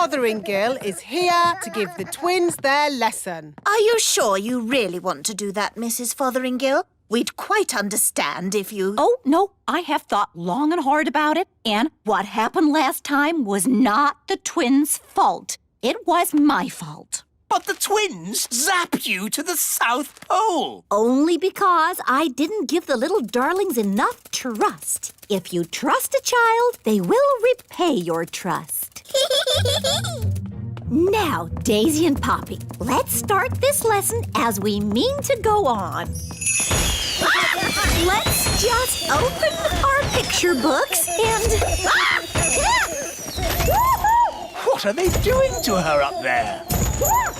Fotheringill is here to give the twins their lesson. Are you sure you really want to do that, Mrs. Fotheringill? We'd quite understand if you... Oh, no, I have thought long and hard about it, and what happened last time was not the twins' fault. It was my fault. But the twins zapped you to the South Pole. Only because I didn't give the little darlings enough trust. If you trust a child, they will repay your trust. Now, Daisy and Poppy, let's start this lesson as we mean to go on. Let's just open our picture books and... What are they doing to her up there?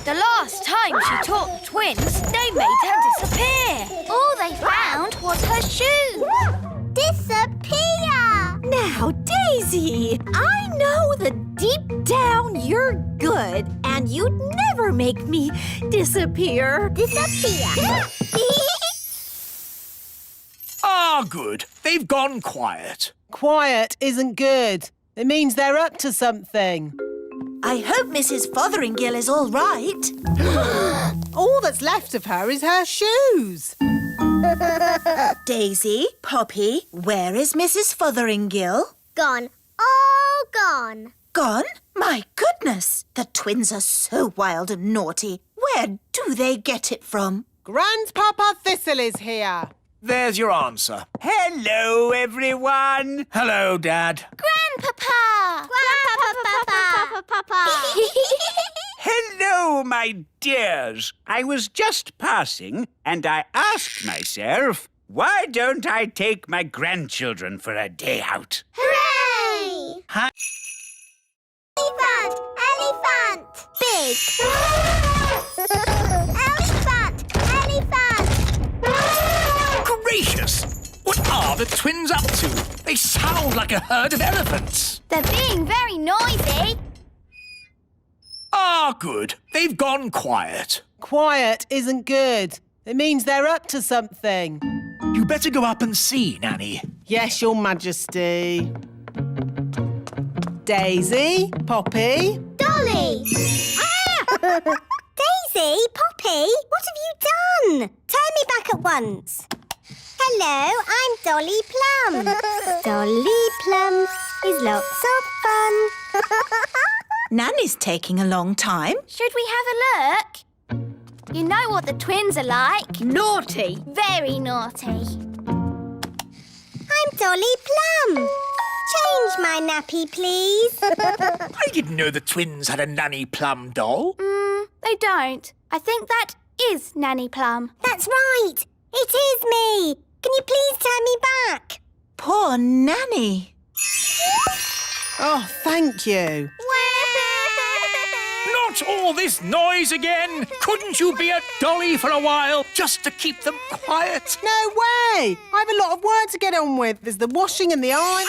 The last time she taught the twins, they made her disappear. All they found was her shoes. Disappear! Now, Daisy, I know that deep down you're good and you'd never make me disappear. Disappear! Ah, good. They've gone quiet. Quiet isn't good. It means they're up to something. I hope Mrs. Fotheringill is all right. All that's left of her is her shoes. Daisy, Poppy, where is Mrs. Fotheringill? Gone. All gone. Gone? My goodness! The twins are so wild and naughty. Where do they get it from? Grandpapa Thistle is here. There's your answer. Hello, everyone. Hello, Dad. Grandpapa! Grandpapa! Hello, my dears. I was just passing and I asked myself, why don't I take my grandchildren for a day out? Hooray! Huh? Elephant! Elephant! Big! Elephant! Elephant! Gracious! What are the twins up to? They sound like a herd of elephants. They're being very noisy. Ah, good. They've gone quiet. Quiet isn't good. It means they're up to something. You better go up and see, Nanny. Yes, Your Majesty. Daisy, Poppy. Dolly! Daisy, Poppy, what have you done? Turn me back at once. Hello, I'm Dolly Plum. Dolly Plum is lots of fun. Nanny's taking a long time. Should we have a look? You know what the twins are like. Naughty. Very naughty. I'm Dolly Plum. Change my nappy, please. I didn't know the twins had a Nanny Plum doll. They don't. I think that is Nanny Plum. That's right. It is me. Can you please turn me back? Poor Nanny. Oh, thank you. Not all this noise again! Couldn't you be a dolly for a while, just to keep them quiet? No way! I have a lot of work to get on with. There's the washing and the iron.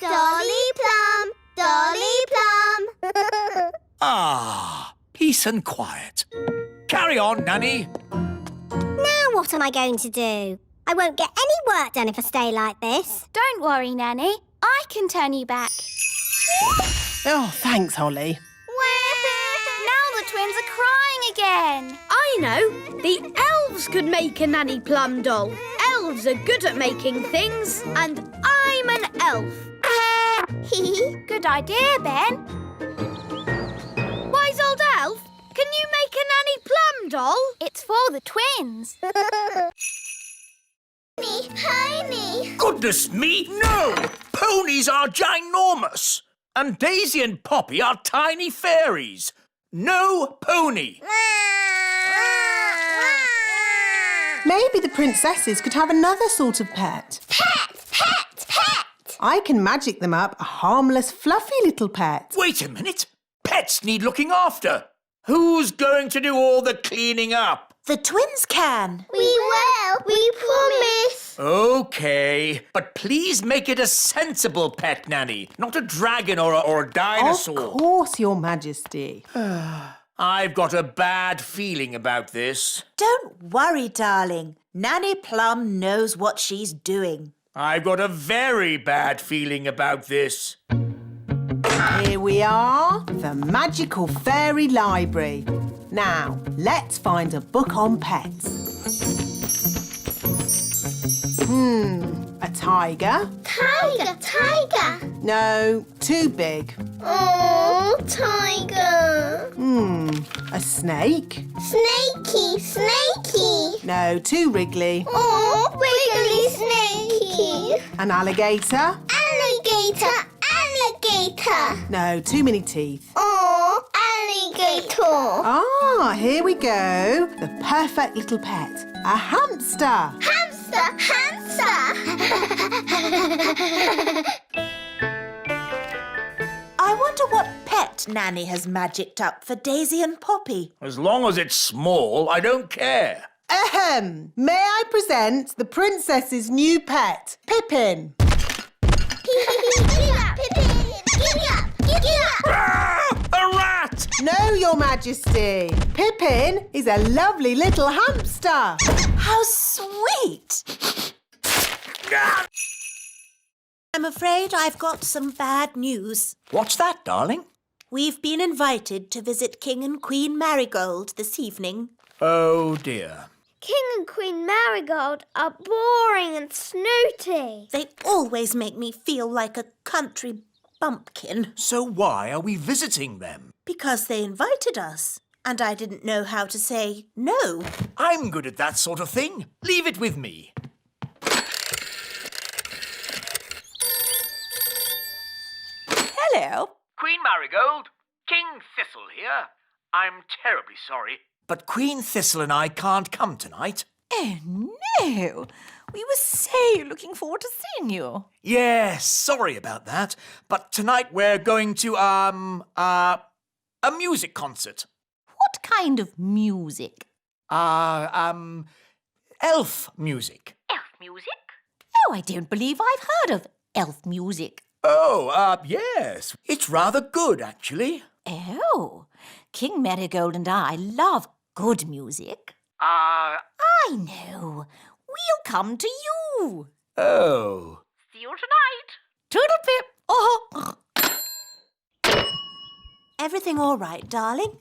Dolly Plum, Dolly Plum. Ah, peace and quiet. Carry on, Nanny. Now what am I going to do? I won't get any work done if I stay like this. Don't worry, Nanny. I can turn you back. Oh, thanks, Holly. Now the twins are crying again. I know. The elves could make a Nanny Plum doll. Elves are good at making things, and I'm an elf. Good idea, Ben. Wise old elf, can you make a Nanny Plum doll? It's for the twins. Pony. Goodness me, no! Ponies are ginormous. And Daisy and Poppy are tiny fairies. No pony. Maybe the princesses could have another sort of pet. Pet, pet, pet. I can magic them up a harmless, fluffy little pet. Wait a minute. Pets need looking after. Who's going to do all the cleaning up? The twins can. We will. We promise. OK, but please make it a sensible pet, Nanny, not a dragon or a dinosaur. Of course, Your Majesty. I've got a bad feeling about this. Don't worry, darling. Nanny Plum knows what she's doing. I've got a very bad feeling about this. Here we are, the magical fairy library. Now, let's find a book on pets. A tiger? Tiger. No, too big. Oh, tiger. A snake? Snaky. No, too wriggly. Oh, wiggly snakey. An alligator? Alligator. No, too many teeth. Oh, alligator. Ah, here we go. The perfect little pet. A hamster. Hamster. I wonder what pet Nanny has magicked up for Daisy and Poppy. As long as it's small, I don't care. Ahem. May I present the princess's new pet, Pippin? A rat! No, Your Majesty. Pippin is a lovely little hamster. How sweet! I'm afraid I've got some bad news. What's that, darling? We've been invited to visit King and Queen Marigold this evening. Oh, dear. King and Queen Marigold are boring and snooty. They always make me feel like a country bumpkin So why are we visiting them? because they invited us, and I didn't know how to say no. I'm good at that sort of thing. Leave it with me. Hello. Queen Marigold, King Thistle here. I'm terribly sorry, but Queen Thistle and I can't come tonight. Oh, no. We were so looking forward to seeing you. Yes, sorry about that, but tonight we're going to, a music concert. What kind of music? Elf music. Elf music? Oh, I don't believe I've heard of elf music. Oh, yes. It's rather good, actually. Oh, King Marigold and I love good music. I know. We'll come to you. Oh. See you tonight. Toodle-pip. Oh. Everything all right, darling?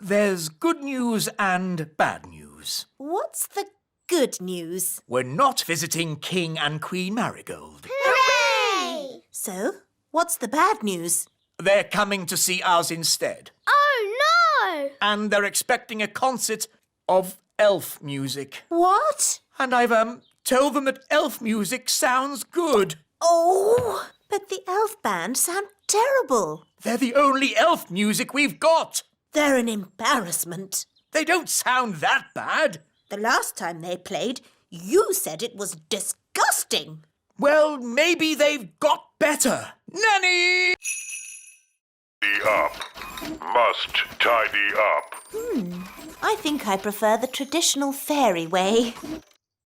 There's good news and bad news. What's the good news? We're not visiting King and Queen Marigold. Hooray! So, what's the bad news? They're coming to see us instead. Oh, no! And they're expecting a concert of elf music. What? And I've, told them that elf music sounds good. Oh, but the elf band sound terrible. They're the only elf music we've got. They're an embarrassment. They don't sound that bad. The last time they played, you said it was disgusting. Well, maybe they've got better. Nanny! Up. Must tidy up. I think I prefer the traditional fairy way.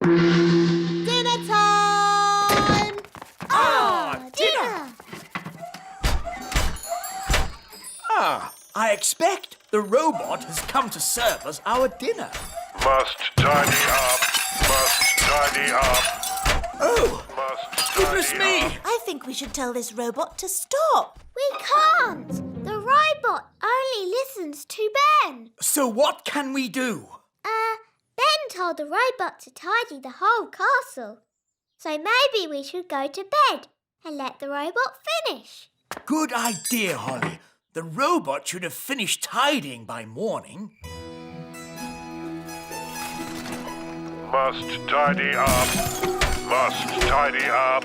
Dinner time! Dinner! I expect the robot has come to serve us our dinner. Must tidy up. Must tidy up. Oh, Must goodness tidy me! up. I think we should tell this robot to stop. We can't. The robot only listens to Ben. So what can we do? Ben told the robot to tidy the whole castle. So maybe we should go to bed and let the robot finish. Good idea, Holly. The robot should have finished tidying by morning. Must tidy up. Must tidy up.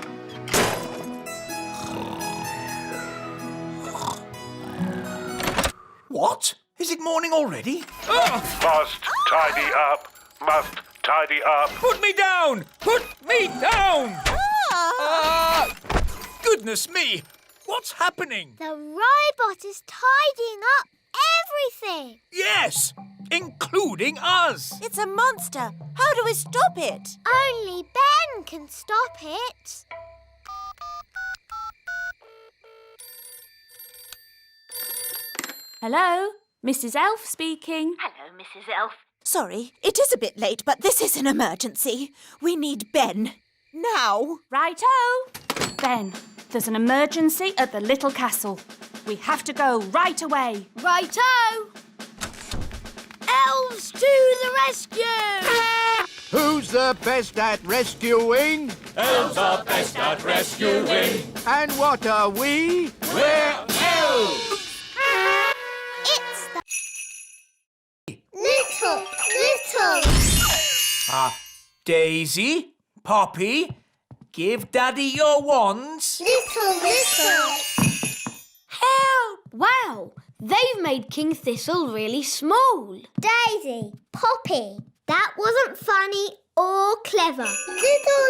What? Is it morning already? Ugh! Must tidy up. Must tidy up. Put me down! Put me down! Goodness me! What's happening? The robot is tidying up everything. Yes, including us. It's a monster. How do we stop it? Only Ben can stop it. Hello, Mrs. Elf speaking. Hello, Mrs. Elf. Sorry, it is a bit late, but this is an emergency. We need Ben. Now. Righto. Ben, there's an emergency at the little castle. We have to go right away. Righto! Elves to the rescue! Who's the best at rescuing? Elves are best at rescuing. And what are we? We're elves! It's the little. Daisy, Poppy, give Daddy your wands. Little. Help! Wow, they've made King Thistle really small. Daisy, Poppy, that wasn't funny or clever. Little.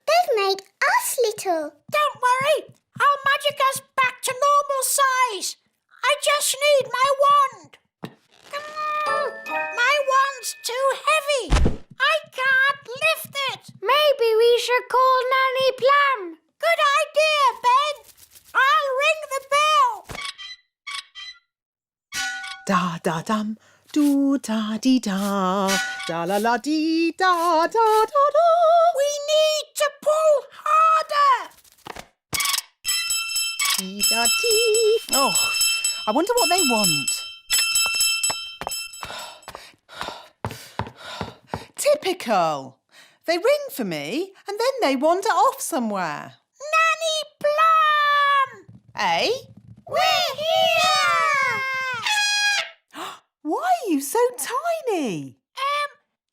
They've made us little. Don't worry, I'll magic us back to normal size. I just need my wand. My wand's too heavy. I can't lift it. Maybe we should call Nanny Plum. Good idea, Ben. I'll ring the bell. Da da dum, do da dee da, da la la dee da da da da. We need to pull harder. Dee da dee. Oh, I wonder what they want. Typical. They ring for me and then they wander off somewhere. Nanny Plum! Eh? We're here! Why are you so tiny?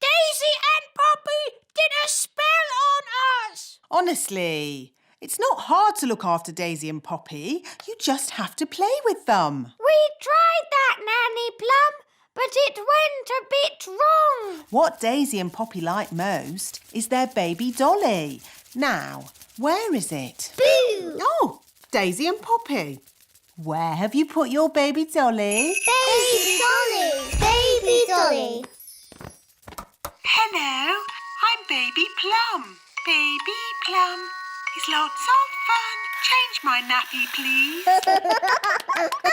Daisy and Poppy did a spell on us. Honestly, it's not hard to look after Daisy and Poppy. You just have to play with them. We tried that, Nanny Plum, but it went a bit wrong. What Daisy and Poppy like most is their baby dolly. Now, where is it? Boo! Oh, Daisy and Poppy. Where have you put your baby dolly? Baby Dolly. Hello, I'm Baby Plum. Baby Plum is lots of fun. Change my nappy, please.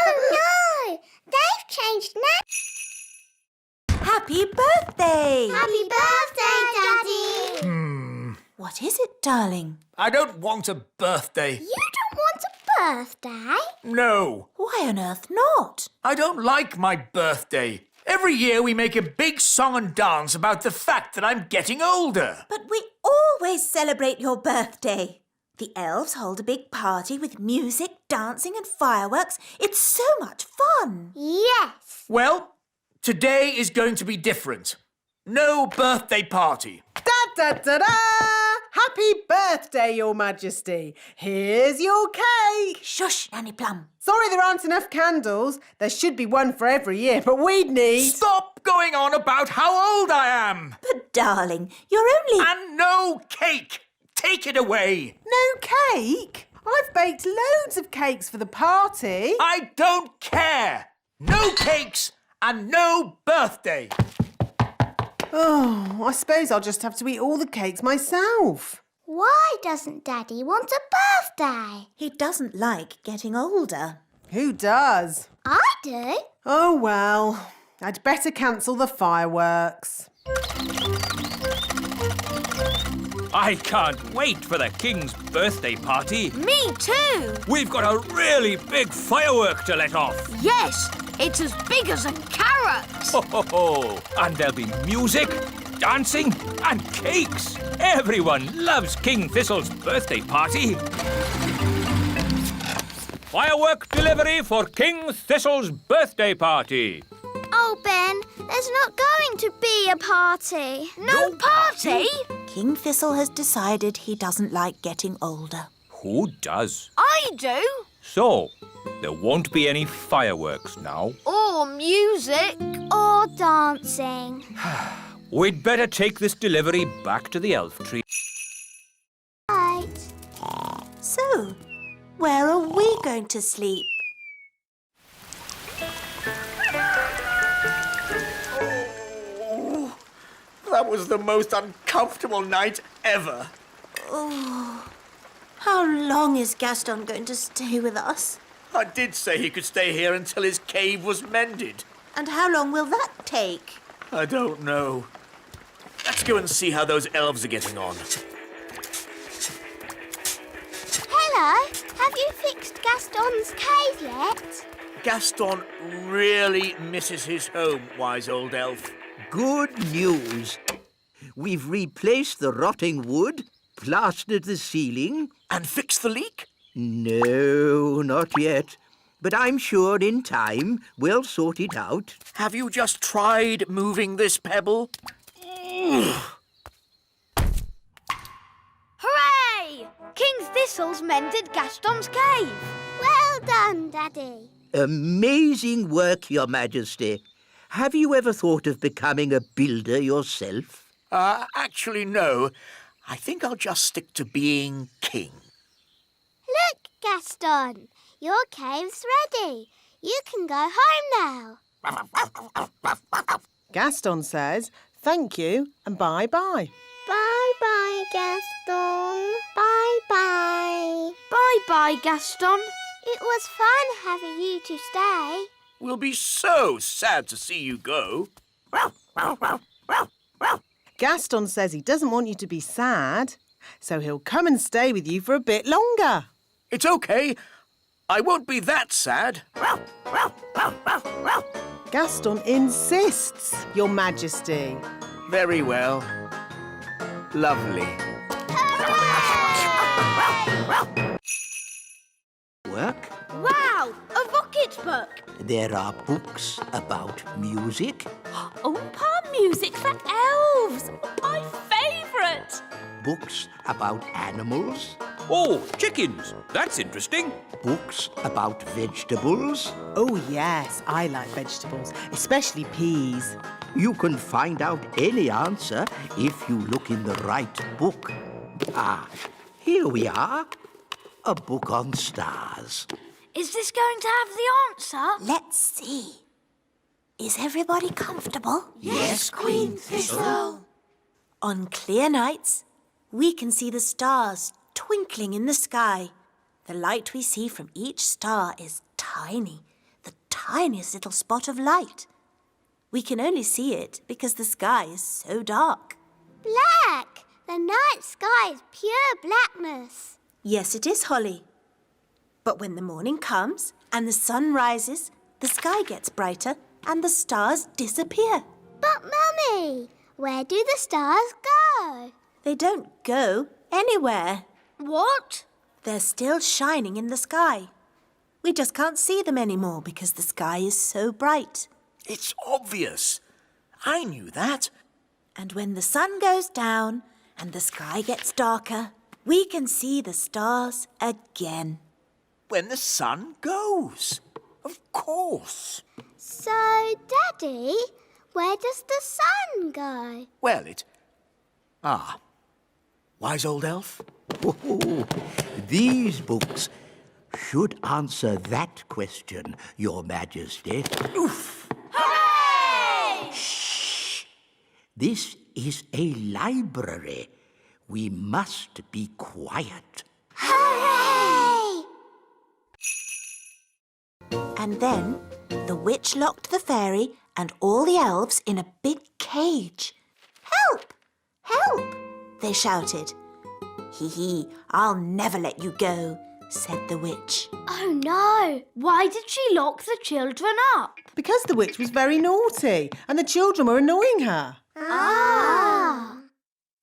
Oh no! They've changed now. Happy birthday! Happy birthday, Daddy! What is it, darling? I don't want a birthday. You don't want a birthday? No, Why on earth not? I don't like my birthday. Every year we make a big song and dance about the fact that I'm getting older. But we always celebrate your birthday. The elves hold a big party with music, dancing and fireworks. It's so much fun. Yes. Well, today is going to be different. No birthday party. Da da da da! Happy birthday, Your Majesty. Here's your cake. Shush, Nanny Plum. Sorry there aren't enough candles. There should be one for every year, but we'd need... Stop going on about how old I am. But darling, you're only... And no cake. Take it away. No cake? I've baked loads of cakes for the party. I don't care. No cakes and no birthday. Oh, I suppose I'll just have to eat all the cakes myself. Why doesn't Daddy want a birthday? He doesn't like getting older. Who does? I do. Oh, well, I'd better cancel the fireworks. I can't wait for the King's birthday party. Me too. We've got a really big firework to let off. Yes, it's as big as a carrot. Ho, ho, ho. And there'll be music, dancing and cakes. Everyone loves King Thistle's birthday party. Firework delivery for King Thistle's birthday party. Oh, Ben, there's not going to be a party. No party? King Thistle has decided he doesn't like getting older. Who does? I do. So, there won't be any fireworks now. Or music. Or dancing. We'd better take this delivery back to the elf tree. Right. So, where are we going to sleep? That was the most uncomfortable night ever. Oh, how long is Gaston going to stay with us? I did say he could stay here until his cave was mended. And how long will that take? I don't know. Let's go and see how those elves are getting on. Hello, have you fixed Gaston's cave yet? Gaston really misses his home, wise old elf. Good news. We've replaced the rotting wood, plastered the ceiling. And fixed the leak? No, not yet. But I'm sure in time we'll sort it out. Have you just tried moving this pebble? Hooray! King Thistle's mended Gaston's cave. Well done, Daddy. Amazing work, Your Majesty. Have you ever thought of becoming a builder yourself? Actually, no. I think I'll just stick to being king. Look, Gaston, your cave's ready. You can go home now. Gaston says thank you and bye-bye. Bye-bye, Gaston. Bye-bye. Bye-bye, Gaston. It was fun having you to stay. We'll be so sad to see you go. Gaston says he doesn't want you to be sad, so he'll come and stay with you for a bit longer. It's okay. I won't be that sad. Gaston insists, Your Majesty. Very well. Lovely. Work? Wow, a rocket book. There are books about music. Oompa music for elves. My favourite. Books about animals. Oh, chickens. That's interesting. Books about vegetables. Oh, yes, I like vegetables, especially peas. You can find out any answer if you look in the right book. Ah, here we are. A book on stars. Is this going to have the answer? Let's see. Is everybody comfortable? Yes, Queen Thistle. On clear nights, we can see the stars twinkling in the sky. The light we see from each star is tiny, the tiniest little spot of light. We can only see it because the sky is so dark. Black! The night sky is pure blackness. Yes, it is, Holly. But when the morning comes and the sun rises, the sky gets brighter and the stars disappear. But, Mummy, where do the stars go? They don't go anywhere. What? They're still shining in the sky. We just can't see them anymore because the sky is so bright. It's obvious. I knew that. And when the sun goes down and the sky gets darker, we can see the stars again. When the sun goes. Of course. So, Daddy, where does the sun go? Well, wise old elf? Oh, these books should answer that question, Your Majesty. Oof! Hooray! Shh! This is a library. We must be quiet. Hooray! And then the witch locked the fairy and all the elves in a big cage. Help! Help! They shouted. Hee, I'll never let you go, said the witch. Oh no! Why did she lock the children up? Because the witch was very naughty and the children were annoying her. Ah!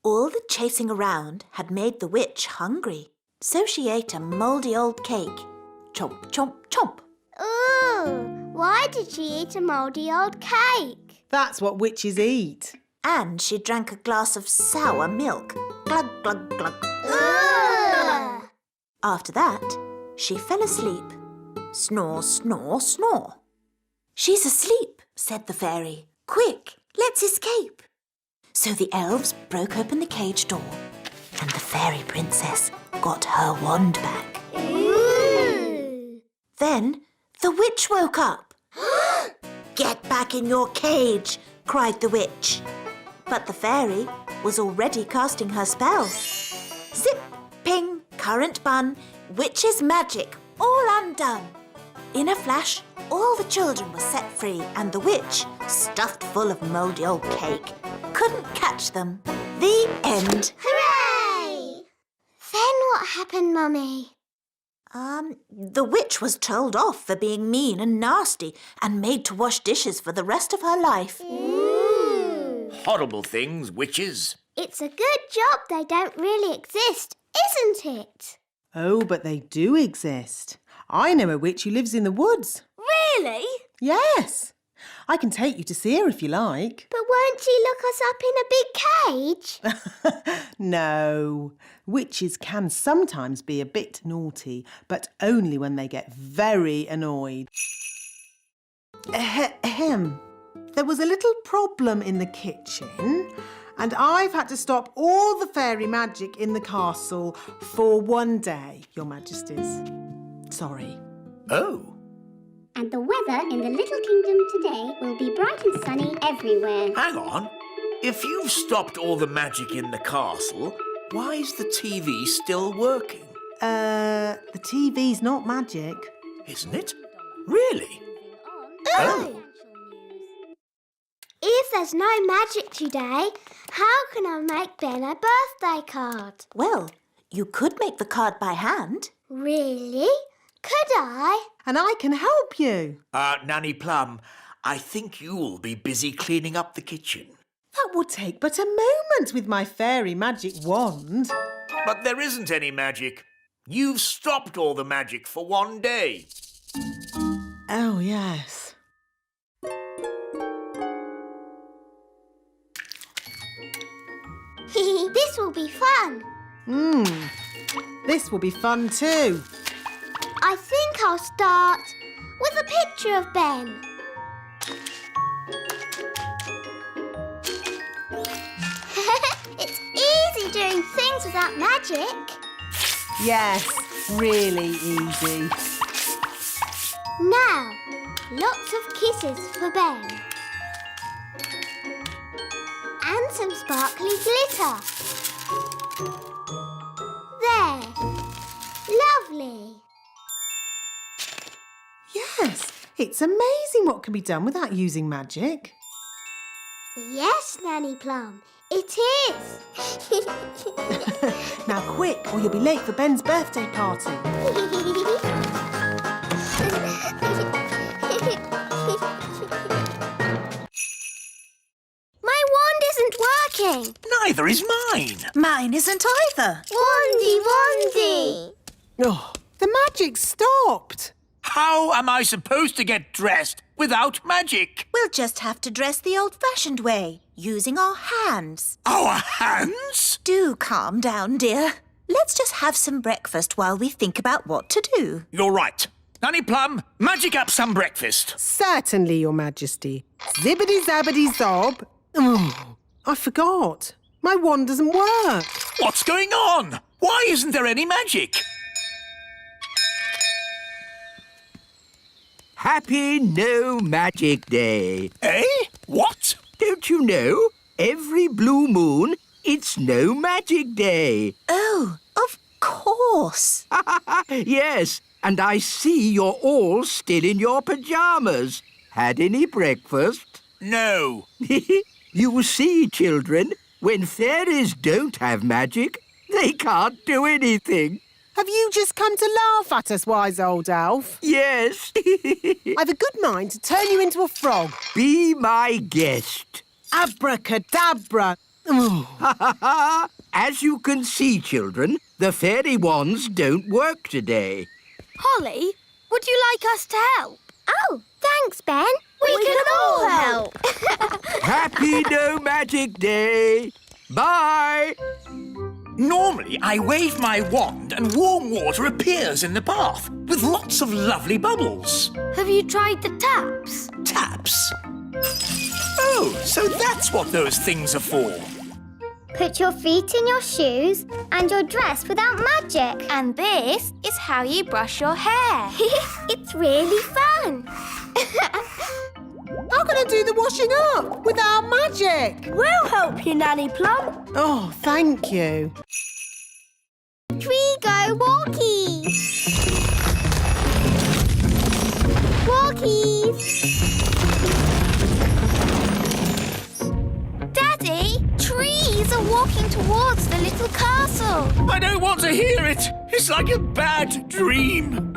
All the chasing around had made the witch hungry, so she ate a mouldy old cake. Chomp, chomp, chomp. Ooh! Why did she eat a mouldy old cake? That's what witches eat. And she drank a glass of sour milk. Glug, glug, glug. Ugh! After that, she fell asleep. Snore, snore, snore. She's asleep, said the fairy. Quick, let's escape. So the elves broke open the cage door and the fairy princess got her wand back. Ooh! Then the witch woke up. Get back in your cage, cried the witch. But the fairy was already casting her spell. Zip, ping, current bun, witch's magic, all undone. In a flash, all the children were set free and the witch, stuffed full of mouldy old cake, couldn't catch them. The end. Hooray! Then what happened, Mummy? The witch was told off for being mean and nasty and made to wash dishes for the rest of her life. Horrible things, witches. It's a good job they don't really exist, isn't it? Oh, but they do exist. I know a witch who lives in the woods. Really? Yes. I can take you to see her if you like. But won't she look us up in a big cage? No. Witches can sometimes be a bit naughty, but only when they get very annoyed. Ahem. There was a little problem in the kitchen, and I've had to stop all the fairy magic in the castle for one day, Your Majesties. Sorry. Oh. And the weather in the Little Kingdom today will be bright and sunny everywhere. Hang on. If you've stopped all the magic in the castle, why is the TV still working? The TV's not magic. Isn't it? Really? Oh! If there's no magic today, how can I make Ben a birthday card? Well, you could make the card by hand. Really? Could I? And I can help you. Nanny Plum, I think you'll be busy cleaning up the kitchen. That would take but a moment with my fairy magic wand. But there isn't any magic. You've stopped all the magic for one day. Oh, yes. This will be fun. This will be fun too. I think I'll start with a picture of Ben. It's easy doing things without magic. Yes, really easy. Now, lots of kisses for Ben. And some sparkly glitter. There. Lovely. Yes, it's amazing what can be done without using magic. Yes, Nanny Plum, it is. Now quick, or you'll be late for Ben's birthday party. My wand isn't working. Neither is mine. Mine isn't either. Wandy. Oh, the magic stopped. How am I supposed to get dressed without magic? We'll just have to dress the old-fashioned way, using our hands. Our hands? Do calm down, dear. Let's just have some breakfast while we think about what to do. You're right. Nanny Plum, magic up some breakfast. Certainly, Your Majesty. Zibbity-zabbity-zob. Oh, I forgot. My wand doesn't work. What's going on? Why isn't there any magic? Happy No Magic Day. Eh? What? Don't you know? Every blue moon, it's No Magic Day. Oh, of course. Yes, and I see you're all still in your pyjamas. Had any breakfast? No. You see, children, when fairies don't have magic, they can't do anything. Have you just come to laugh at us, wise old elf? Yes. I've a good mind to turn you into a frog. Be my guest. Abracadabra. Oh. As you can see, children, the fairy wands don't work today. Holly, would you like us to help? Oh, thanks, Ben. We can all help. Happy No Magic Day. Bye. Normally, I wave my wand and warm water appears in the bath with lots of lovely bubbles. Have you tried the taps? Taps? Oh, so that's what those things are for. Put your feet in your shoes and you're dressed without magic. And this is how you brush your hair. It's really fun. How can I do the washing up without magic? We'll help you, Nanny Plum. Oh, thank you. We go walkies. Walkies. Daddy, trees are walking towards the little castle. I don't want to hear it. It's like a bad dream.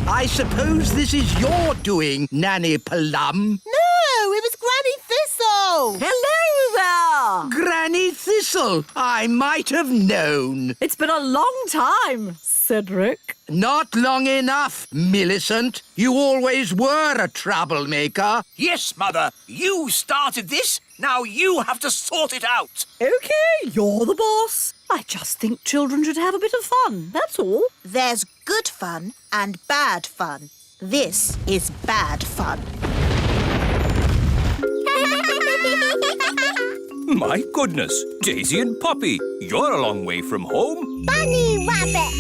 I suppose this is your doing, Nanny Plum. No, it was Granny Thistle. Hello there! Granny Thistle, I might have known. It's been a long time, Cedric. Not long enough, Millicent. You always were a troublemaker. Yes, Mother, you started this. Now you have to sort it out. OK, you're the boss. I just think children should have a bit of fun, that's all. There's good fun and bad fun. This is bad fun. My goodness, Daisy and Poppy, you're a long way from home. Bunny rabbit.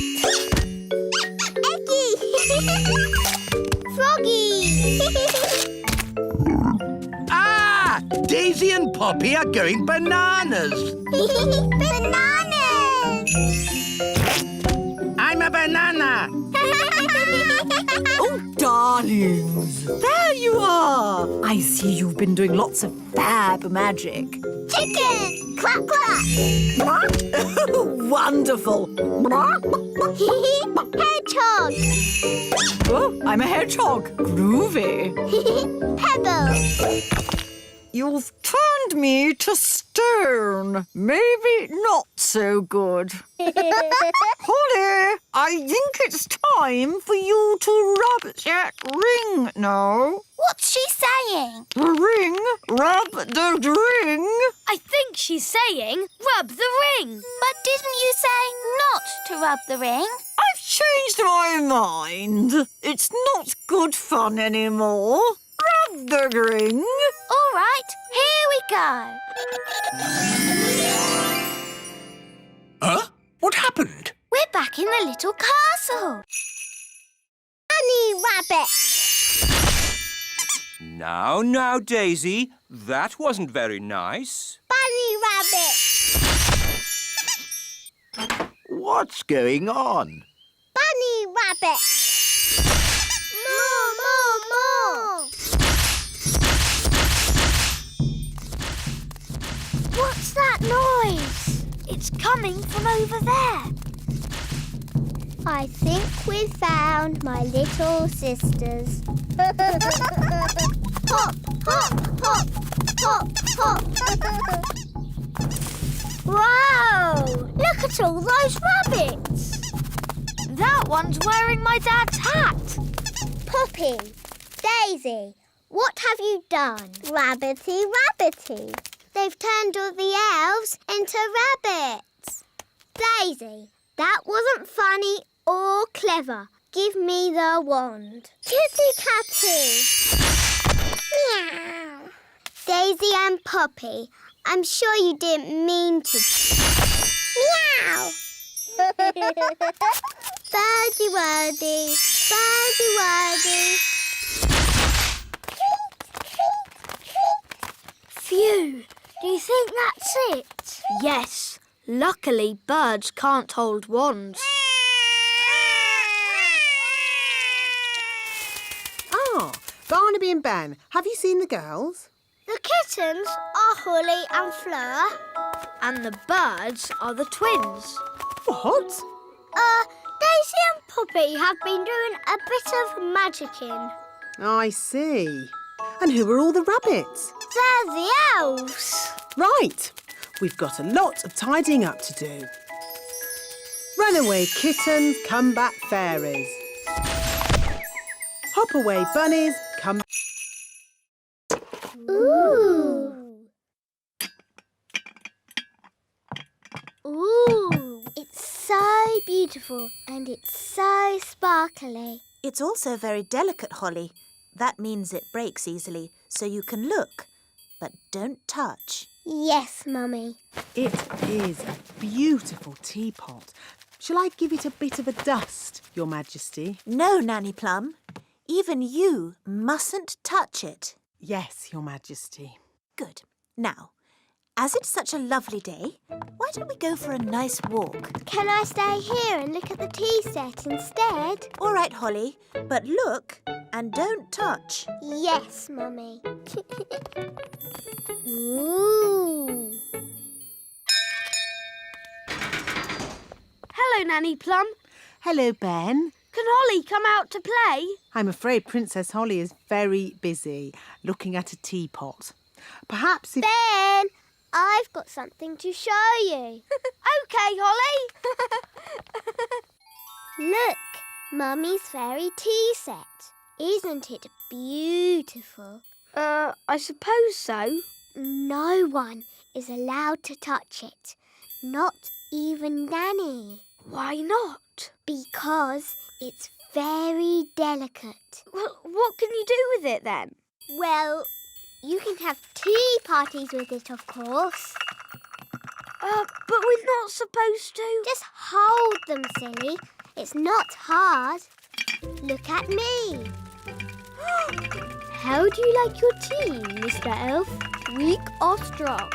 Eggy. Froggy. Ah! Daisy and Poppy are going bananas. Bananas. I'm a banana. Oh, darlings, there you are. I see you've been doing lots of fab magic. Chicken. Clap, clap. Wonderful. Hedgehog. Oh, I'm a hedgehog. Groovy. Pebble. You've turned me to stone. Maybe not so good. Holly, I think it's time for you to rub that ring now. What's she saying? The ring? Rub the ring? I think she's saying rub the ring. But didn't you say not to rub the ring? I've changed my mind. It's not good fun anymore. Rub the ring. All right, here we go. Huh? What happened? We're back in the little castle. Bunny rabbit. Now, Daisy, that wasn't very nice. Bunny rabbit. What's going on? Bunny rabbit. More. What's that noise? It's coming from over there. I think we've found my little sisters. Hop, hop, hop, hop, hop. Wow! Look at all those rabbits. That one's wearing my dad's hat. Poppy, Daisy, what have you done? Rabbity, rabbity. They've turned all the elves into rabbits. Daisy, that wasn't funny or clever. Give me the wand. Kitty catty. Meow. Daisy and Poppy, I'm sure you didn't mean to. Meow. Birdie wordy, birdie wordy. Phew! Do you think that's it? Yes. Luckily, birds can't hold wands. Ah, Barnaby and Ben, have you seen the girls? The kittens are Holly and Fleur. And the birds are the twins. What? Daisy and Poppy have been doing a bit of magicking. I see. And who are all the rabbits? They're the elves. Right. We've got a lot of tidying up to do. Runaway kittens, come back fairies. Hop away bunnies, come. Ooh. Ooh. It's so beautiful and it's so sparkly. It's also very delicate, Holly. That means it breaks easily, so you can look, but don't touch. Yes, Mummy. It is a beautiful teapot. Shall I give it a bit of a dust, Your Majesty? No, Nanny Plum. Even you mustn't touch it. Yes, Your Majesty. Good. Now, as it's such a lovely day, why don't we go for a nice walk? Can I stay here and look at the tea set instead? All right, Holly, but look and don't touch. Yes, Mummy. Ooh. Hello, Nanny Plum. Hello, Ben. Can Holly come out to play? I'm afraid Princess Holly is very busy looking at a teapot. Perhaps if... Ben, I've got something to show you. OK, Holly. Look, Mummy's fairy tea set. Isn't it beautiful? I suppose so. No one is allowed to touch it. Not even Nanny. Why not? Because it's very delicate. Well, what can you do with it then? Well, you can have tea parties with it, of course. But we're not supposed to. Just hold them, silly. It's not hard. Look at me. How do you like your tea, Mr. Elf? Weak or strong?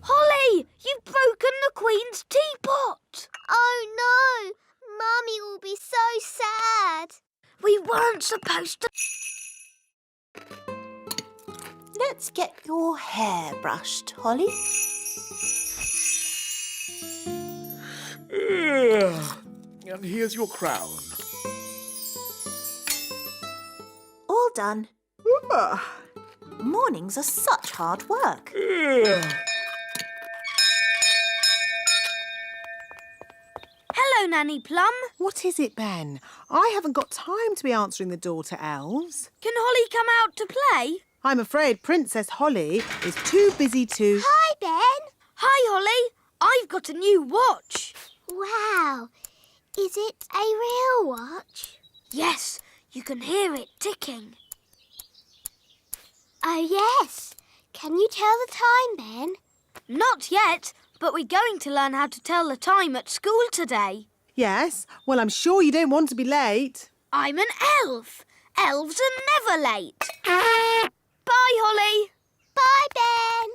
Holly! You've broken the Queen's teapot! Oh, no! Mummy will be so sad. We weren't supposed to... Let's get your hair brushed, Holly. And here's your crown. All done. Mornings are such hard work. Hello, Nanny Plum. What is it, Ben? I haven't got time to be answering the door to elves. Can Holly come out to play? I'm afraid Princess Holly is too busy to... Hi, Ben. Hi, Holly. I've got a new watch. Wow. Is it a real watch? Yes, you can hear it ticking. Oh, yes. Can you tell the time, Ben? Not yet, but we're going to learn how to tell the time at school today. Yes? Well, I'm sure you don't want to be late. I'm an elf. Elves are never late. Bye, Holly. Bye, Ben.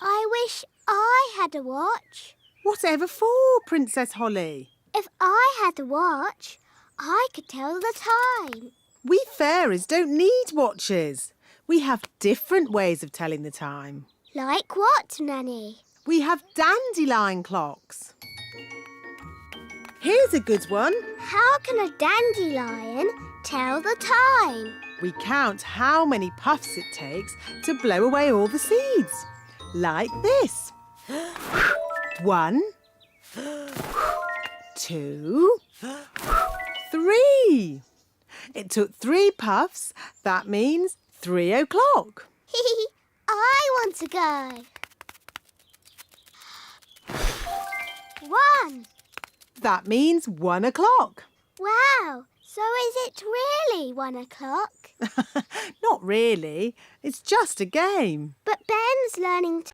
I wish I had a watch. Whatever for, Princess Holly? If I had a watch, I could tell the time. We fairies don't need watches. We have different ways of telling the time. Like what, Nanny? We have dandelion clocks. Here's a good one. How can a dandelion tell the time? We count how many puffs it takes to blow away all the seeds. Like this. 1, 2, 3. It took 3 puffs. That means 3 o'clock. I want to go. 1. That means 1 o'clock. Wow. So is it really 1 o'clock? Not really. It's just a game. But Ben's learning to...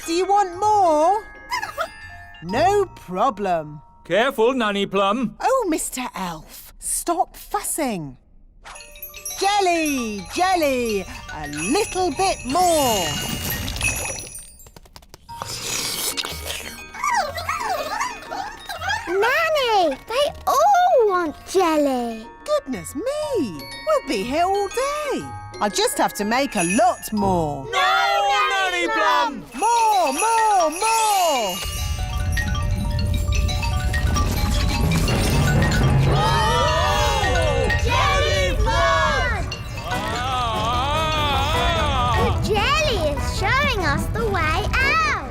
Do you want more? No problem. Careful, Nanny Plum. Oh, Mr. Elf, stop fussing. Jelly, jelly, a little bit more. Nanny, they all want jelly. Goodness me, we'll be here all day. I'll just have to make a lot more. No, Nanny Plum! More, more, more. Jelly flood! The jelly is showing us the way out.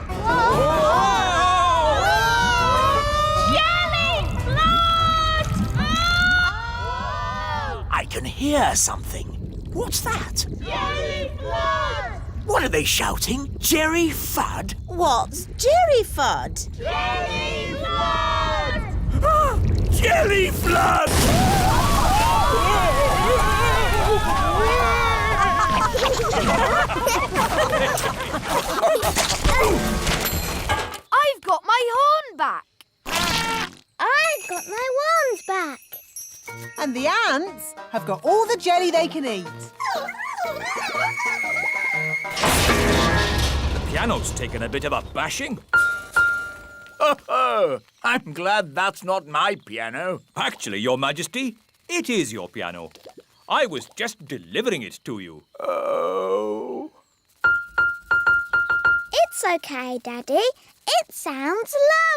Jelly flood! I can hear something. What's that? Jelly flood! What are they shouting? Jerry Fudd? What's Jerry Fudd? Jelly flood! Jelly Flood! I've got my horn back. I've got my wands back. And the ants have got all the jelly they can eat. The piano's taken a bit of a bashing. Oh, I'm glad that's not my piano. Actually, Your Majesty, it is your piano. I was just delivering it to you. Oh. It's okay, Daddy. It sounds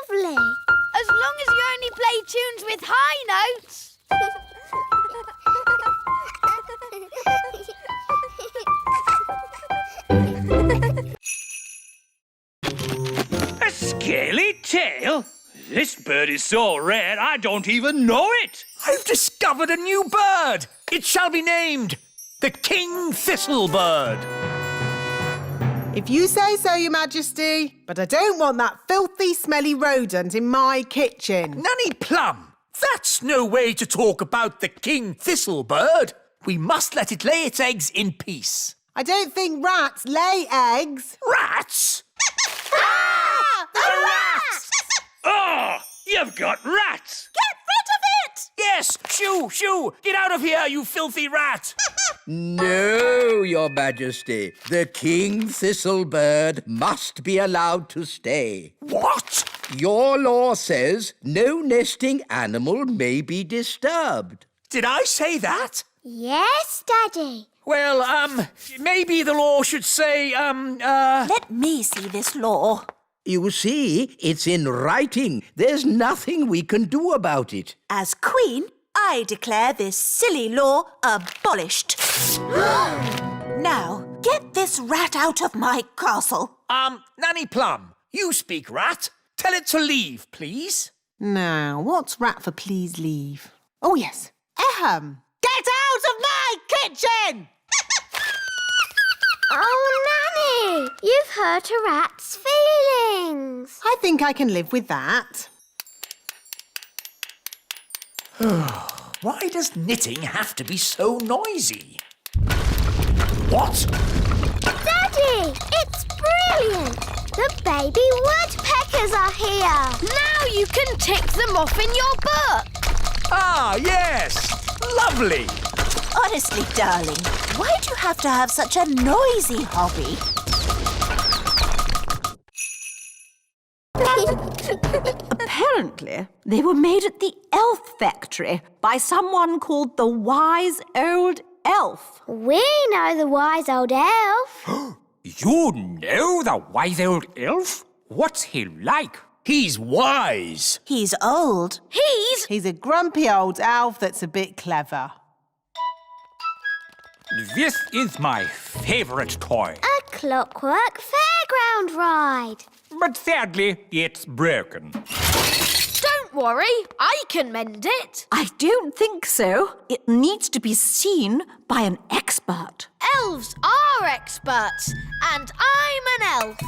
lovely. As long as you only play tunes with high notes. A scaly tail? This bird is so rare I don't even know it. I've discovered a new bird. It shall be named the King Thistlebird. If you say so, Your Majesty, but I don't want that filthy, smelly rodent in my kitchen. Nanny Plum, that's no way to talk about the King Thistlebird. We must let it lay its eggs in peace. I don't think rats lay eggs. Rats? The rats! Oh, you've got rats. Get rid of it! Yes, shoo, shoo! Get out of here, you filthy rat! No, Your Majesty. The King Thistlebird must be allowed to stay. What? Your law says no nesting animal may be disturbed. Did I say that? Yes, Daddy. Well, maybe the law should say, Let me see this law. You see, it's in writing. There's nothing we can do about it. As Queen, I declare this silly law abolished. Now, get this rat out of my castle. Nanny Plum, you speak rat. Tell it to leave, please. Now, what's rat for please leave? Oh, yes. Ahem. Get out of my kitchen! Oh, Nanny, you've hurt a rat's feelings. I think I can live with that. Why does knitting have to be so noisy? What? Daddy, it's brilliant. The baby woodpeckers are here. Now you can tick them off in your book. Ah, yes. Lovely. Honestly, darling, why do you have to have such a noisy hobby? Apparently, they were made at the elf factory by someone called the Wise Old Elf. We know the wise old elf. You know the wise old elf? What's he like? He's wise. He's old. He's a grumpy old elf that's a bit clever. This is my favorite toy. A clockwork fairground ride. But sadly, it's broken. Don't worry, I can mend it. I don't think so. It needs to be seen by an expert. Elves are experts, and I'm an elf.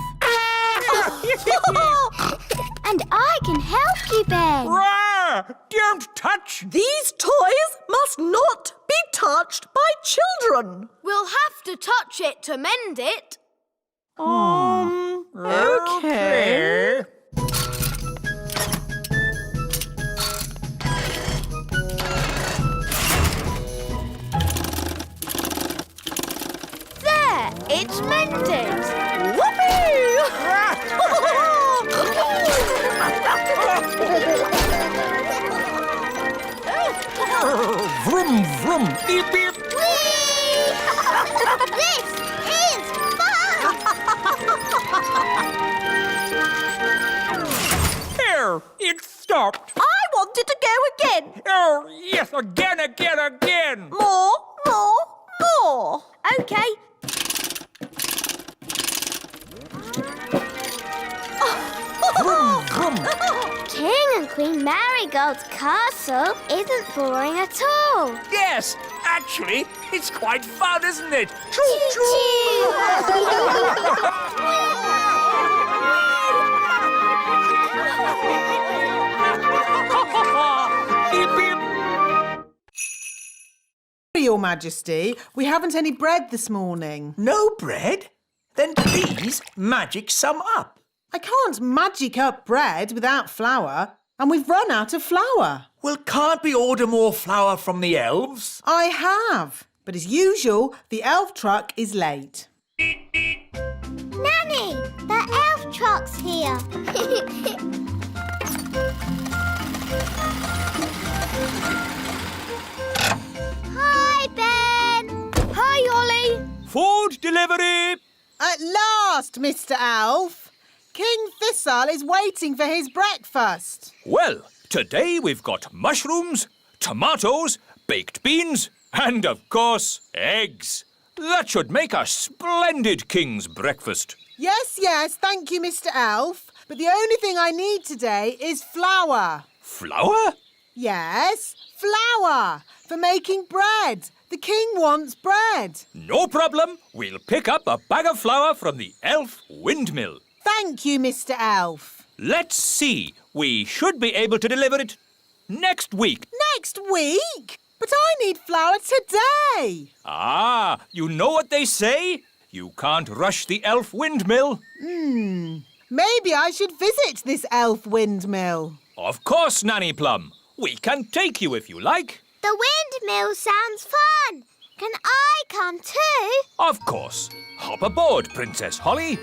And I can help you, Ben. Rah! Don't touch! These toys must not be touched by children. We'll have to touch it to mend it. Okay. There, it's mended. Vroom, vroom, beep, beep. This is fun! There, it stopped. I wanted to go again. Oh, yes, again. More. Okay. Vroom, vroom. King and Queen Marigold's castle isn't boring at all. Yes, actually, it's quite fun, isn't it? Beep, beep. Your Majesty, we haven't any bread this morning. No bread? Then please magic some up. I can't magic up bread without flour, and we've run out of flour. Well, can't we order more flour from the elves? I have, but as usual, the elf truck is late. Nanny, the elf truck's here. Hi, Ben. delivery! At last, Mr. Elf. King Thistle is waiting for his breakfast. Well, today we've got mushrooms, tomatoes, baked beans, and, of course, eggs. That should make a splendid king's breakfast. Yes, thank you, Mr. Elf. But the only thing I need today is flour. Flour? Yes, flour for making bread. The king wants bread. No problem. We'll pick up a bag of flour from the elf windmill. Thank you, Mr. Elf. Let's see. We should be able to deliver it next week. Next week? But I need flour today. Ah, you know what they say? You can't rush the elf windmill. Maybe I should visit this elf windmill. Of course, Nanny Plum. We can take you if you like. The windmill sounds fun. Can I come too? Of course. Hop aboard, Princess Holly.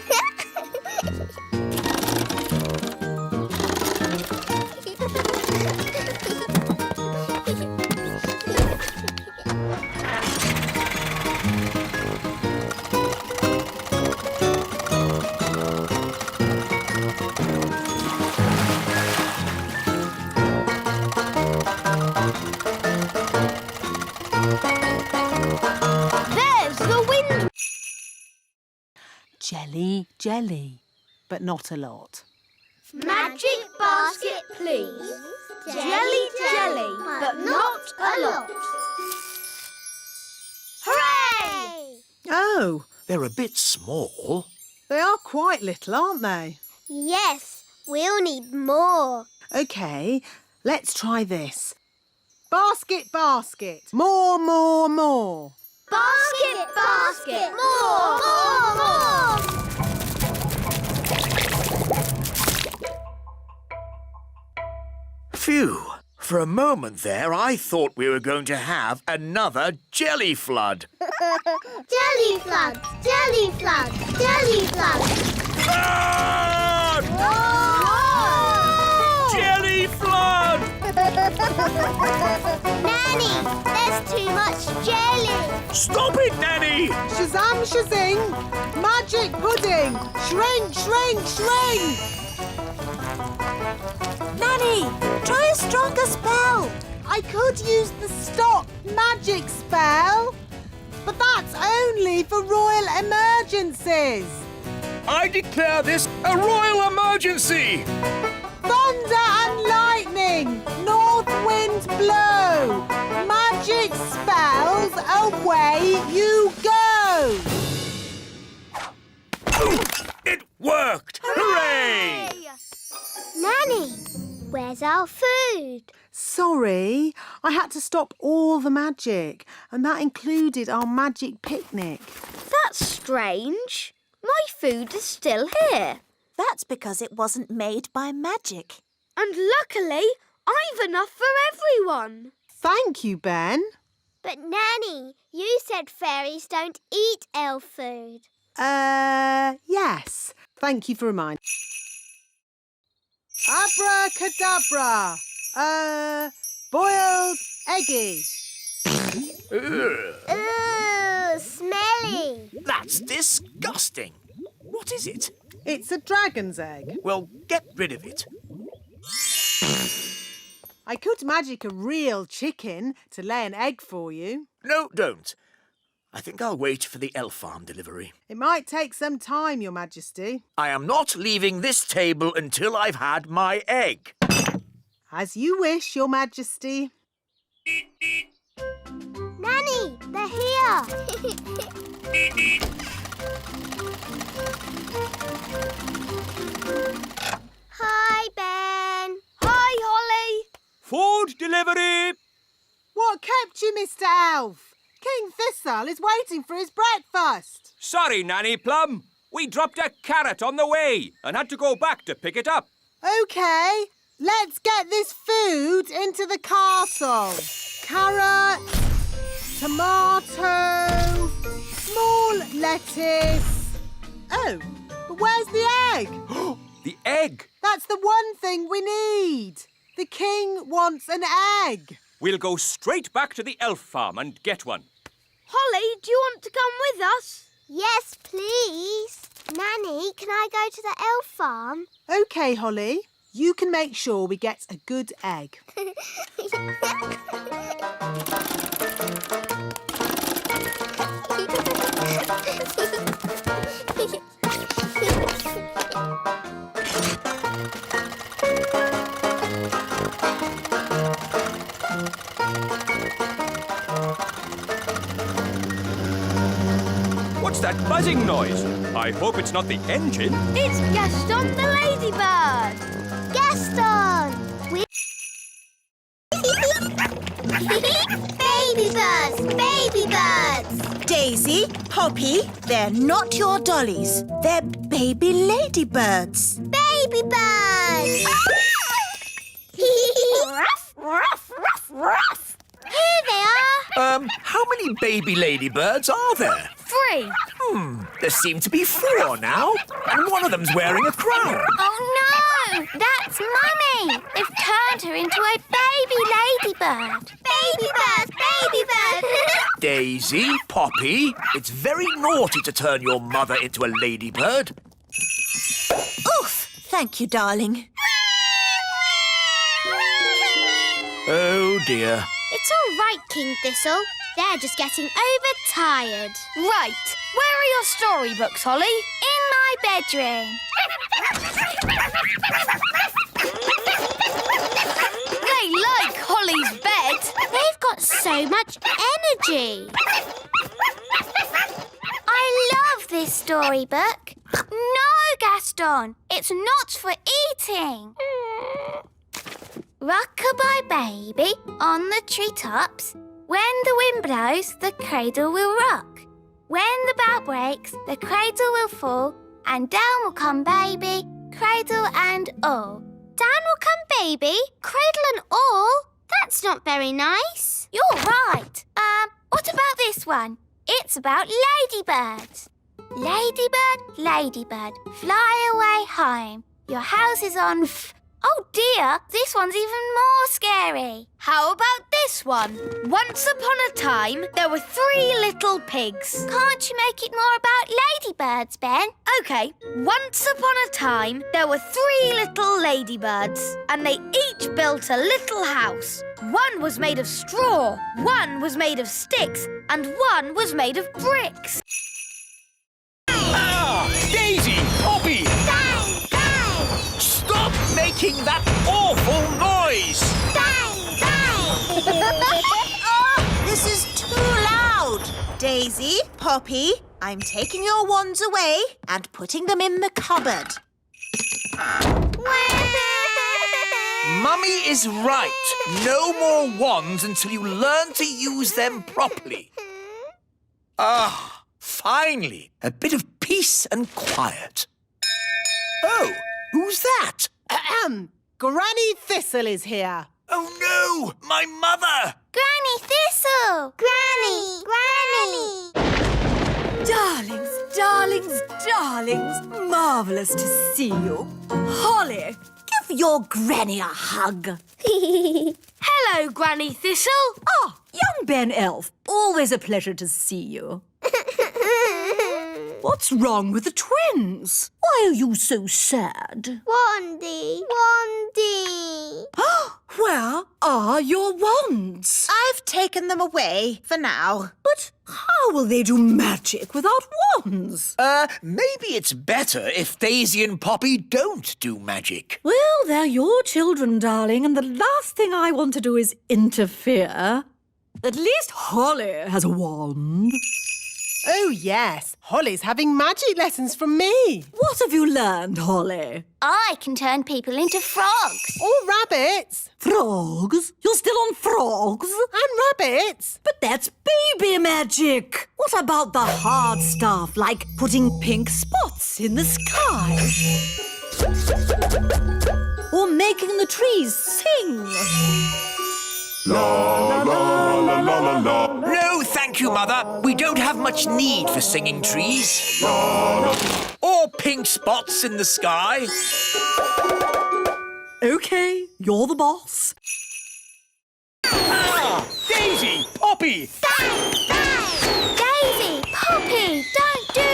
There's the wind. Jelly, but not a lot. Magic basket, please. Jelly, but not a lot. Hooray! Oh, They're a bit small. they are quite little, aren't they? Yes, we'll need more. OK, let's try this. Basket, more. Basket, more. Phew. For a moment there, I thought we were going to have another jelly flood. Jelly floods, jelly floods, jelly floods. Flood! Jelly flood! Nanny, there's too much jelly. Stop it, Nanny! Shazam, shazing! Magic pudding! Shrink, shrink, shrink! Nanny, try a stronger spell. I could use the stop magic spell, but that's only for royal emergencies. I declare this a royal emergency! Thunder and lightning, north wind blow, magic spells, away you go. It worked! Hooray! Nanny, where's our food? Sorry, I had to stop all the magic, and that included our magic picnic. That's strange. My food is still here. That's because it wasn't made by magic. And luckily, I've enough for everyone. Thank you, Ben. But Nanny, you said fairies don't eat elf food. Yes. Thank you for reminding. Abracadabra. Boiled eggy. Ooh, smelly. That's disgusting. What is it? It's a dragon's egg. Well, get rid of it. I could magic a real chicken to lay an egg for you. No, don't. I think I'll wait for the elf farm delivery. It might take some time, Your Majesty. I am not leaving this table until I've had my egg. As you wish, Your Majesty. Nanny, they're here. Hi, Ben. Hi, Holly. Food delivery! What kept you, Mr. Elf? King Thistle is waiting for his breakfast. Sorry, Nanny Plum. We dropped a carrot on the way and had to go back to pick it up. OK, let's get this food into the castle. Carrot, tomato, small lettuce. Oh, but where's the egg? The egg! That's the one thing we need. The king wants an egg. We'll go straight back to the elf farm and get one. Holly, do you want to come with us? Yes, please. Nanny, can I go to the elf farm? OK, Holly. You can make sure we get a good egg. What's that buzzing noise? I hope it's not the engine. It's Gaston the ladybird. Gaston! Baby birds! Baby birds! Daisy, Poppy, they're not your dollies. They're baby ladybirds. Baby birds! Ruff, ruff, ruff, ruff. Here they are! How many baby ladybirds are there? 3. There seem to be 4 now, and one of them's wearing a crown. Oh no! That's Mummy! They've turned her into a baby ladybird. Baby birds! Baby birds! Daisy, Poppy, it's very naughty to turn your mother into a ladybird. Oof! Thank you, darling. Oh, dear. It's all right, King Thistle. They're just getting overtired. Right. Where are your storybooks, Holly? In my bedroom. They like Holly's bed. They've got so much energy. I love this storybook. No, Gaston, it's not for eating. Rock-a-bye baby on the treetops. When the wind blows, the cradle will rock. When the bough breaks, the cradle will fall, and down will come baby, cradle and all. Down will come baby, cradle and all. That's not very nice. You're right. What about this one? It's about ladybirds. Ladybird, ladybird, fly away home. Your house is on Oh dear, this one's even more scary. How about this one? Once upon a time, there were 3 little pigs. Can't you make it more about ladybirds, Ben? OK, once upon a time, there were 3 little ladybirds, and they each built a little house. One was made of straw, one was made of sticks, and one was made of bricks. Ah! Daisy! Poppy! Bang! Bang! Stop making that awful noise! Bang! Bang! Oh, this is too loud. Daisy, Poppy, I'm taking your wands away and putting them in the cupboard. Mummy is right. No more wands until you learn to use them properly. Ah, finally, a bit of peace and quiet. Oh, who's that? Granny Thistle is here. Oh no, my mother! Granny Thistle! Granny! Darlings, darlings, darlings, marvellous to see you. Holly, give your granny a hug. Hello, Granny Thistle. Ah, young Ben Elf, always a pleasure to see you. What's wrong with the twins? Why are you so sad? Wandy! Wandy! Where are your wands? I've taken them away for now. But how will they do magic without wands? Maybe it's better if Daisy and Poppy don't do magic. Well, they're your children, darling, and the last thing I want to do is interfere. At least Holly has a wand. Oh, yes. Holly's having magic lessons from me. What have you learned, Holly? I can turn people into frogs. Or rabbits. Frogs? You're still on frogs? And rabbits. But that's baby magic. What about the hard stuff, like putting pink spots in the sky? Or making the trees sing? La la la la la la. No, thank you, Mother. We don't have much need for singing trees. La la. Or pink spots in the sky. OK, you're the boss. Ah! Daisy! Poppy! Bang! Bang! Daisy, Poppy, don't do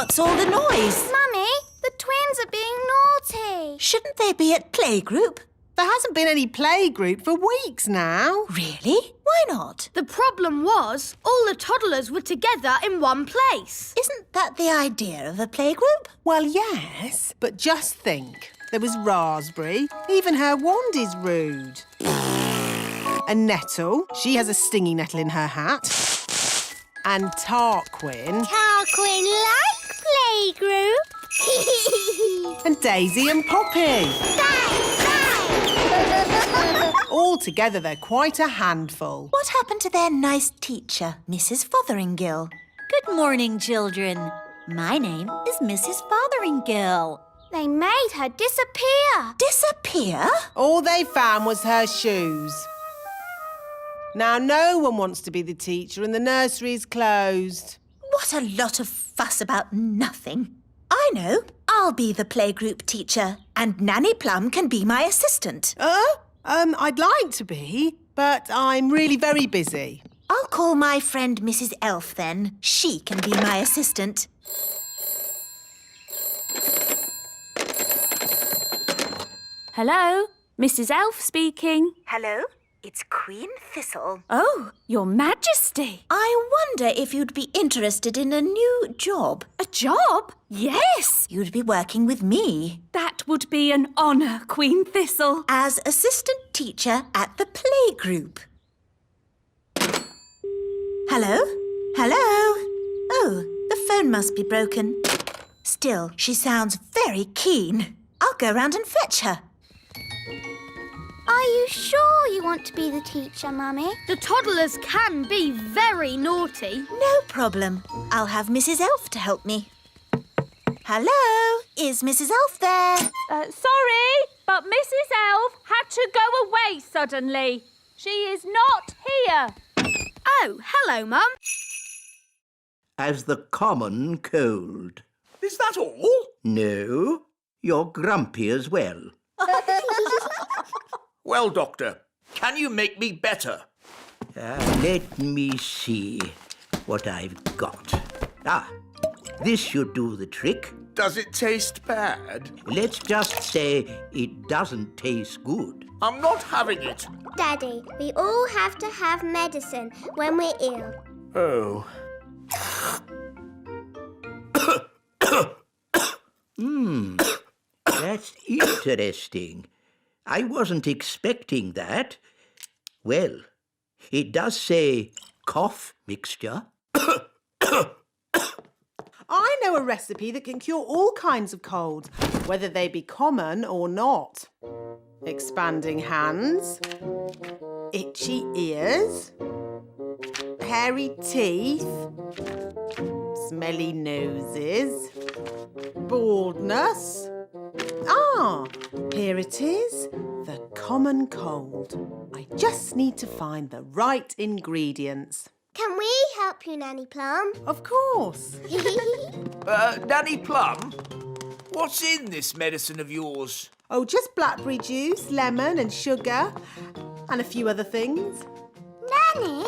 What's all the noise? Mummy, the twins are being naughty. Shouldn't they be at playgroup? There hasn't been any playgroup for weeks now. Really? Why not? The problem was all the toddlers were together in one place. Isn't that the idea of a playgroup? Well, yes, but just think. There was Raspberry. Even her wand is rude. And Nettle. She has a stingy nettle in her hat. And Tarquin. Tarquin like playgroup. And Daisy and Poppy. All together, they're quite a handful. What happened to their nice teacher, Mrs. Fotheringill? Good morning, children. My name is Mrs. Fotheringill. They made her disappear. Disappear? All they found was her shoes. Now, no one wants to be the teacher and the nursery's closed. What a lot of fuss about nothing. I know. I'll be the playgroup teacher and Nanny Plum can be my assistant. I'd like to be, but I'm really very busy. I'll call my friend Mrs. Elf then. She can be my assistant. Hello, Mrs. Elf speaking. Hello, it's Queen Thistle. Oh, Your Majesty. I wonder if you'd be interested in a new job. A job? Yes. You'd be working with me. That would be an honour, Queen Thistle. As assistant teacher at the playgroup. Hello? Hello? Oh, the phone must be broken. Still, she sounds very keen. I'll go round and fetch her. Are you sure you want to be the teacher, Mummy? The toddlers can be very naughty. No problem. I'll have Mrs. Elf to help me. Hello? Is Mrs. Elf there? Sorry, but Mrs. Elf had to go away suddenly. She is not here. Oh, hello, Mum. As the common cold. Is that all? No, you're grumpy as well. Well, Doctor, can you make me better? Let me see what I've got. This should do the trick. Does it taste bad? Let's just say it doesn't taste good. I'm not having it. Daddy, we all have to have medicine when we're ill. Oh. That's interesting. I wasn't expecting that. Well, it does say cough mixture. I know a recipe that can cure all kinds of colds, whether they be common or not. Expanding hands, itchy ears, hairy teeth, smelly noses, baldness. Here it is, the common cold. I just need to find the right ingredients. Can we help you, Nanny Plum? Of course. Nanny Plum, what's in this medicine of yours? Oh, just blackberry juice, lemon and sugar, and a few other things. Nanny,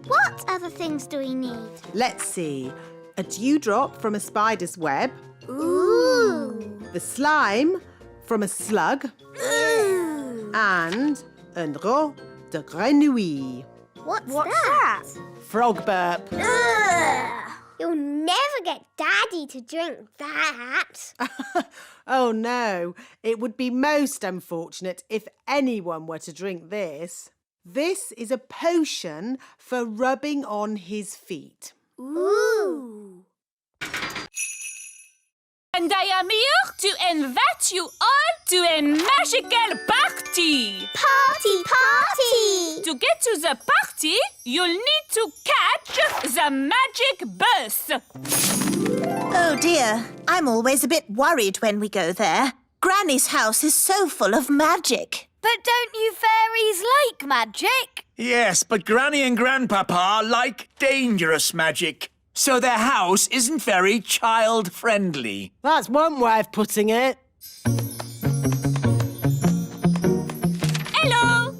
what other things do we need? Let's see. A dewdrop from a spider's web. Ooh. The slime from a slug. Ooh. And un rot de grenouille. What's that? Frog burp. Ugh. You'll never get Daddy to drink that. Oh no, it would be most unfortunate if anyone were to drink this. This is a potion for rubbing on his feet. Ooh. And I am here to invite you all to a magical party. Party, party! To get to the party, you'll need to catch the magic bus. Oh dear, I'm always a bit worried when we go there. Granny's house is so full of magic. But don't you fairies like magic? Yes, but Granny and Grandpapa like dangerous magic. So their house isn't very child-friendly. That's one way of putting it. Hello!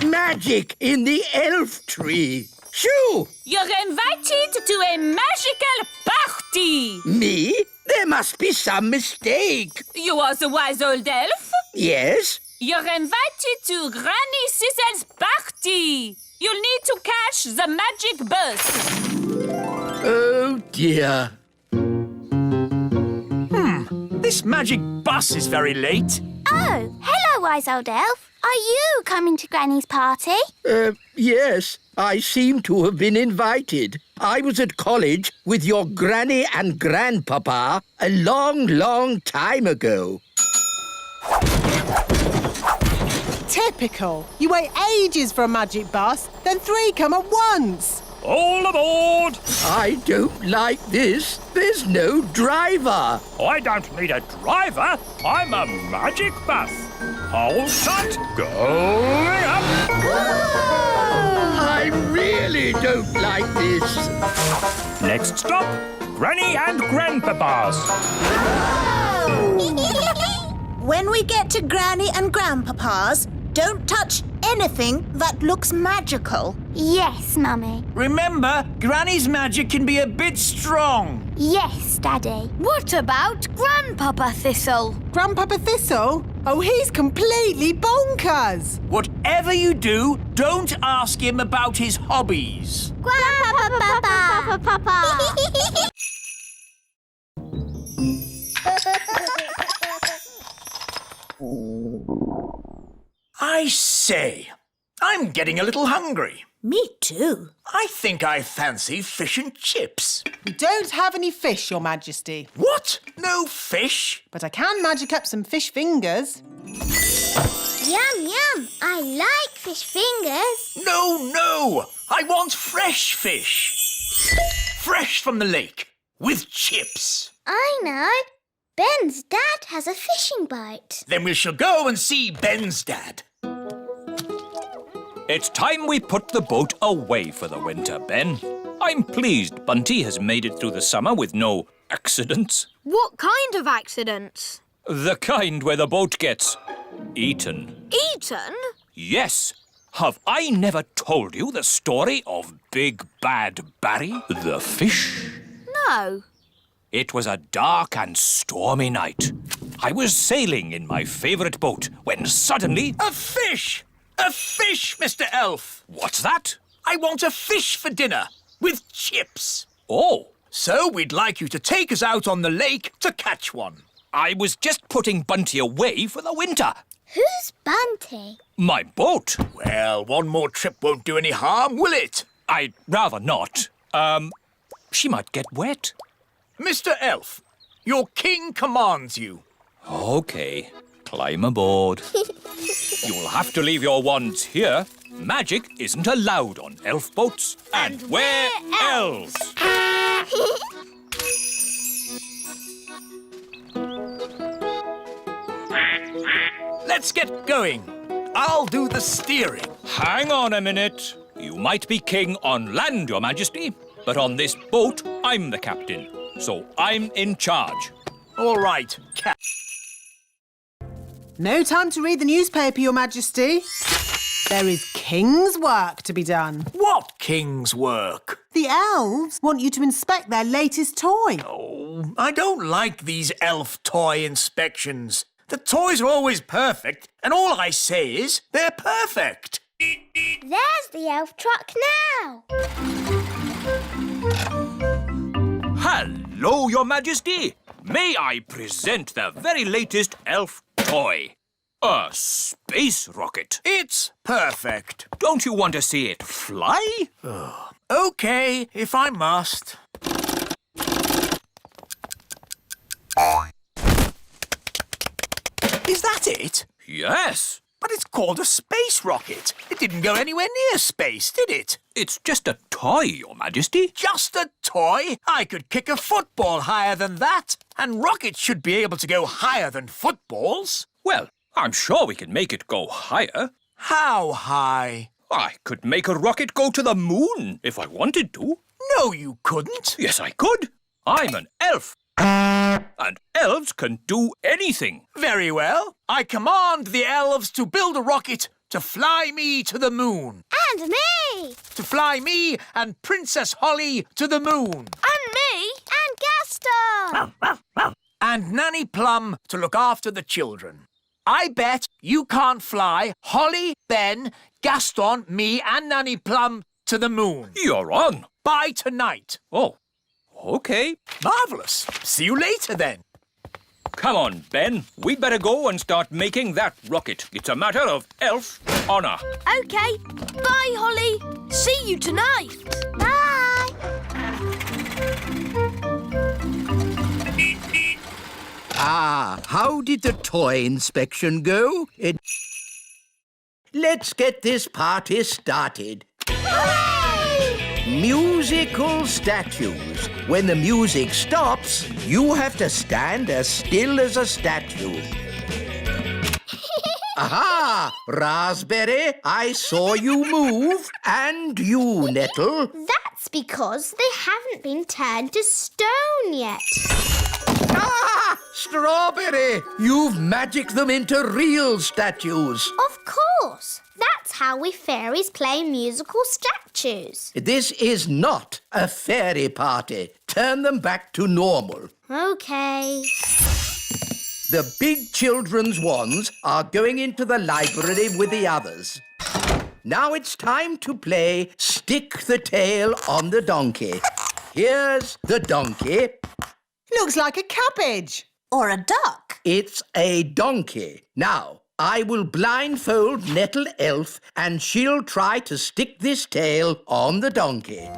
Magic in the elf tree. Shoo! You're invited to a magical party. Me? There must be some mistake. You are the wise old elf? Yes? You're invited to Granny Sizzle's party. You'll need to catch the magic bus. Oh, dear. This magic bus is very late. Oh, hello, wise old elf. Are you coming to Granny's party? Yes, I seem to have been invited. I was at college with your granny and grandpapa a long, long time ago. Typical. You wait ages for a magic bus, then 3 come at once. All aboard! I don't like this. There's no driver. I don't need a driver. I'm a magic bus. Hold tight. Going up. I really don't like this. Next stop, Granny and Grandpapa's. When we get to Granny and Grandpapa's, don't touch anything that looks magical. Yes, Mummy. Remember, Granny's magic can be a bit strong. Yes, Daddy. What about Grandpapa Thistle? Grandpapa Thistle? Oh, he's completely bonkers. Whatever you do, don't ask him about his hobbies. I say, I'm getting a little hungry. Me too. I think I fancy fish and chips. We don't have any fish, Your Majesty. What? No fish? But I can magic up some fish fingers. Yum, yum. I like fish fingers. No. I want fresh fish. Fresh from the lake, with chips. I know. Ben's dad has a fishing boat. Then we shall go and see Ben's dad. It's time we put the boat away for the winter, Ben. I'm pleased Bunty has made it through the summer with no accidents. What kind of accidents? The kind where the boat gets eaten. Eaten? Yes. Have I never told you the story of Big Bad Barry, the fish? No. It was a dark and stormy night. I was sailing in my favourite boat when suddenly... A fish! A fish, Mr. Elf! What's that? I want a fish for dinner, with chips. Oh. So we'd like you to take us out on the lake to catch one. I was just putting Bunty away for the winter. Who's Bunty? My boat. Well, one more trip won't do any harm, will it? I'd rather not. She might get wet. Mr. Elf, your king commands you. OK, climb aboard. You'll have to leave your wands here. Magic isn't allowed on elf boats. And we're elves. Let's get going. I'll do the steering. Hang on a minute. You might be king on land, Your Majesty, but on this boat, I'm the captain. So I'm in charge. All right, No time to read the newspaper, Your Majesty. There is king's work to be done. What king's work? The elves want you to inspect their latest toy. Oh, I don't like these elf toy inspections. The toys are always perfect, and all I say is they're perfect. There's the elf truck now. Hello, Your Majesty. May I present the very latest elf toy? A space rocket. It's perfect. Don't you want to see it fly? OK, if I must. Is that it? Yes. But it's called a space rocket. It didn't go anywhere near space, did it? It's just a toy, Your Majesty. Just a toy? I could kick a football higher than that. And rockets should be able to go higher than footballs. Well, I'm sure we can make it go higher. How high? I could make a rocket go to the moon if I wanted to. No, you couldn't. Yes, I could. I'm an elf. And elves can do anything. Very well. I command the elves to build a rocket to to fly me to the moon. And me! To fly me and Princess Holly to the moon. And me! And Gaston! And Nanny Plum to look after the children. I bet you can't fly Holly, Ben, Gaston, me and Nanny Plum to the moon. You're on. By tonight. Oh, OK. Marvellous. See you later then. Come on, Ben. We'd better go and start making that rocket. It's a matter of elf honour. OK. Bye, Holly. See you tonight. Bye! Ah, how did the toy inspection go? Let's get this party started. Musical statues. When the music stops, you have to stand as still as a statue. Aha! Raspberry, I saw you move. And you, Nettle. That's because they haven't been turned to stone yet. Ah! Strawberry! You've magicked them into real statues. Of course. That's how we fairies play musical statues. This is not a fairy party. Turn them back to normal. OK. The big children's wands are going into the library with the others. Now it's time to play Stick the Tail on the Donkey. Here's the donkey. Looks like a cabbage. Or a duck. It's a donkey. Now, I will blindfold Nettle Elf and she'll try to stick this tail on the donkey.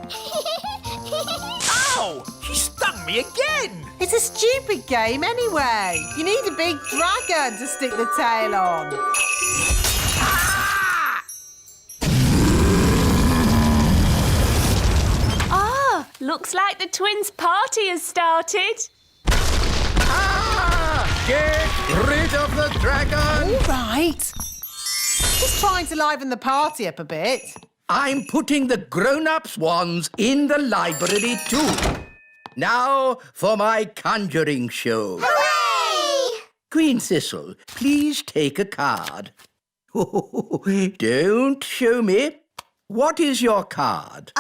Ow! He stung me again. It's a stupid game anyway. You need a big dragon to stick the tail on. Ah, looks like the twins' party has started. Get rid of the dragon! All right. Just trying to liven the party up a bit. I'm putting the grown-ups' wands in the library too. Now for my conjuring show. Hooray! Queen Thistle, please take a card. Don't show me. What is your card?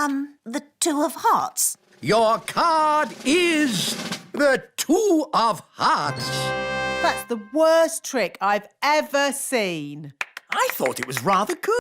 The Two of Hearts. Your card is the Two of Hearts. That's the worst trick I've ever seen. I thought it was rather good.